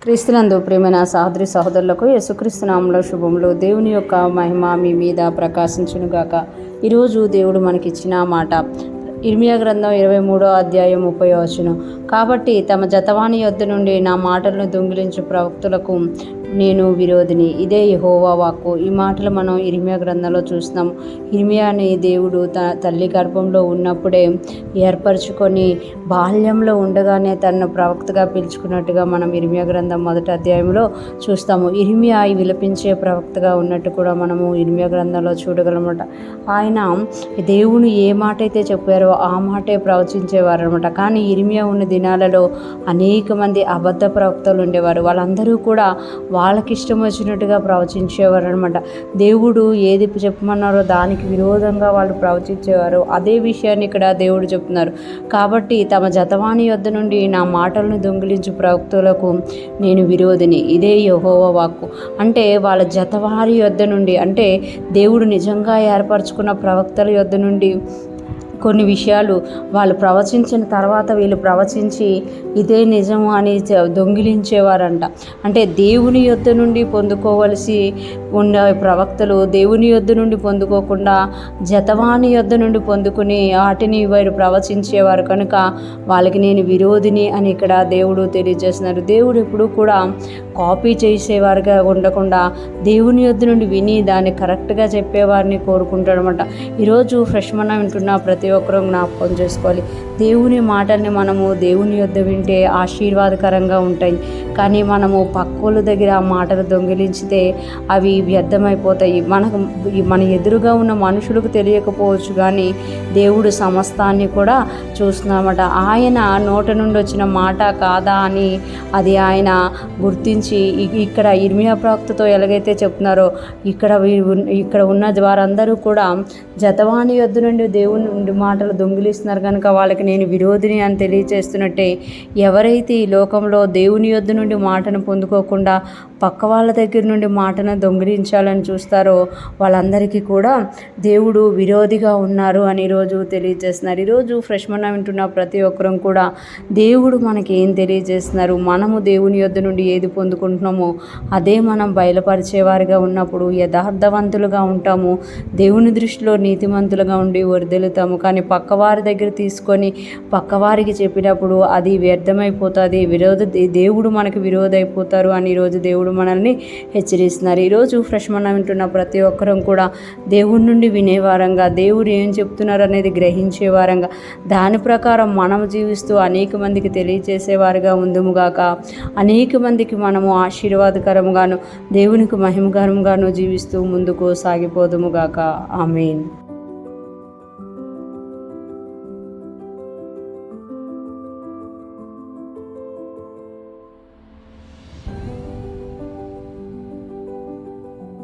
క్రీస్తునందు ప్రియమైన సహోదరి సహోదరులకు యేసుక్రీస్తు నామములో శుభములు. దేవుని యొక్క మహిమ మీ మీద ప్రకాశించునుగాక. ఈరోజు దేవుడు మనకిచ్చిన మాట ఇర్మియా గ్రంథం 23వ అధ్యాయం 30వ వచనం. కాబట్టి తమ జతవాని యొద్ద నుండి నా మాటలను దొంగిలించు ప్రవక్తులకు నేను విరోధిని. ఇదే యెహోవా వాక్కు. ఈ మాటలు మనం ఇర్మియా గ్రంథంలో చూస్తున్నాం. ఇర్మియాని దేవుడు తల్లి గర్భంలో ఉన్నప్పుడే ఏర్పరచుకొని బాల్యంలో ఉండగానే తనను ప్రవక్తగా పిలుచుకున్నట్టుగా మనం ఇర్మియా గ్రంథం 1వ అధ్యాయంలో చూస్తాము. ఇర్మియా విలపించే ప్రవక్తగా ఉన్నట్టు కూడా మనము ఇర్మియా గ్రంథంలో చూడగలమట. ఆయన దేవుని ఏ మాట అయితే చెప్పారో ఆ మాటే ప్రవచించేవారు అనమాట. కానీ ఇర్మియా ఉన్న దినాలలో అనేక మంది అబద్ధ ప్రవక్తలు ఉండేవారు. వాళ్ళందరూ కూడా వాళ్ళకి ఇష్టం వచ్చినట్టుగా ప్రవచించేవారు అనమాట. దేవుడు ఏది చెప్పమన్నారో దానికి విరోధంగా వాళ్ళు ప్రవచించేవారు. అదే విషయాన్ని ఇక్కడ దేవుడు చెప్తున్నారు. కాబట్టి తమ జతవాని యొద్ద నుండి నా మాటలను దొంగిలించు ప్రవక్తులకు నేను విరోధిని. ఇదే యెహోవా వాక్కు. అంటే వాళ్ళ జతవారి యొద్ద నుండి, అంటే దేవుడు నిజంగా ఏర్పరచుకున్న ప్రవక్తల యొద్ద నుండి కొన్ని విషయాలు వాళ్ళు ప్రవచించిన తర్వాత వీళ్ళు ప్రవచించి ఇదే నిజము అని దొంగిలించేవారంట. అంటే దేవుని యొద్ద నుండి పొందుకోవలసి ఉన్న ప్రవక్తలు దేవుని యొద్ద నుండి పొందుకోకుండా జతవాని యొద్ద నుండి పొందుకుని వాటిని వీరు ప్రవచించేవారు. కనుక వాళ్ళకి నేను విరోధిని అని ఇక్కడ దేవుడు తెలియజేస్తున్నారు. దేవుడు ఎప్పుడు కూడా కాపీ చేసేవారుగా ఉండకుండా దేవుని యొద్ద నుండి విని దాన్ని కరెక్ట్గా చెప్పేవారిని కోరుకుంటాడనమాట. ఈరోజు ఫ్రెష్ మన్నా వింటున్న ప్రతి ఒక్కరూ జ్ఞాపకం చేసుకోవాలి. దేవుని మాటల్ని మనము దేవుని యొద్ద వింటే ఆశీర్వాదకరంగా ఉంటాయి. కానీ మనము పక్కోళ్ళ దగ్గర ఆ మాటలు దొంగిలించితే అవి వ్యర్థమైపోతాయి. మన ఎదురుగా ఉన్న మనుషులకు తెలియకపోవచ్చు, కానీ దేవుడు సమస్తాన్ని కూడా చూస్తున్నామట. ఆయన నోట నుండి వచ్చిన మాట కాదా అని అది ఆయన గుర్తించి ఇక్కడ ఇర్మియా ప్రవక్తతో ఎలాగైతే చెప్తున్నారో ఇక్కడ ఉన్న వారందరూ కూడా జతవాని యొద్ద నుండి దేవుని నుండి మాటలు దొంగిలిస్తున్నారు. కనుక వాళ్ళకి నేను విరోధిని అని తెలియజేస్తున్నట్టే, ఎవరైతే ఈ లోకంలో దేవుని యొద్ద నుండి మాటను పొందుకోకుండా పక్క వాళ్ళ దగ్గర నుండి మాటను దొంగిలించాలని చూస్తారో వాళ్ళందరికీ కూడా దేవుడు విరోధిగా ఉన్నారు అని ఈరోజు తెలియజేస్తున్నారు. ఈరోజు ఫ్రెష్ మన్నా వింటున్న ప్రతి ఒక్కరం కూడా దేవుడు మనకి ఏం తెలియజేస్తున్నారు, మనము దేవుని యొద్ద నుండి ఏది పొందుకుంటున్నామో అదే మనం బయలుపరిచేవారిగా ఉన్నప్పుడు యథార్థవంతులుగా ఉంటాము. దేవుని దృష్టిలో నీతిమంతులుగా ఉండి వర్ధిల్లుతాము. కానీ పక్కవారి దగ్గర తీసుకొని పక్కవారికి చెప్పినప్పుడు అది వ్యర్థమైపోతుంది. దేవుడు మనకు విరోధైపోతారు అని ఈరోజు దేవుడు మనల్ని హెచ్చరిస్తున్నారు. ఈరోజు ఫ్రెష్ మన్నా వింటున్న ప్రతి ఒక్కరం కూడా దేవుడి నుండి వినేవారంగా, దేవుడు ఏం చెప్తున్నారు అనేది గ్రహించేవారంగా, దాని ప్రకారం మనము జీవిస్తూ అనేక మందికి తెలియచేసేవారుగా ఉందుముగాక. అనేక మందికి మనము ఆశీర్వాదకరంగాను దేవునికి మహిమకరంగాను జీవిస్తూ ముందుకు సాగిపోదుముగాక. ఆమేన్.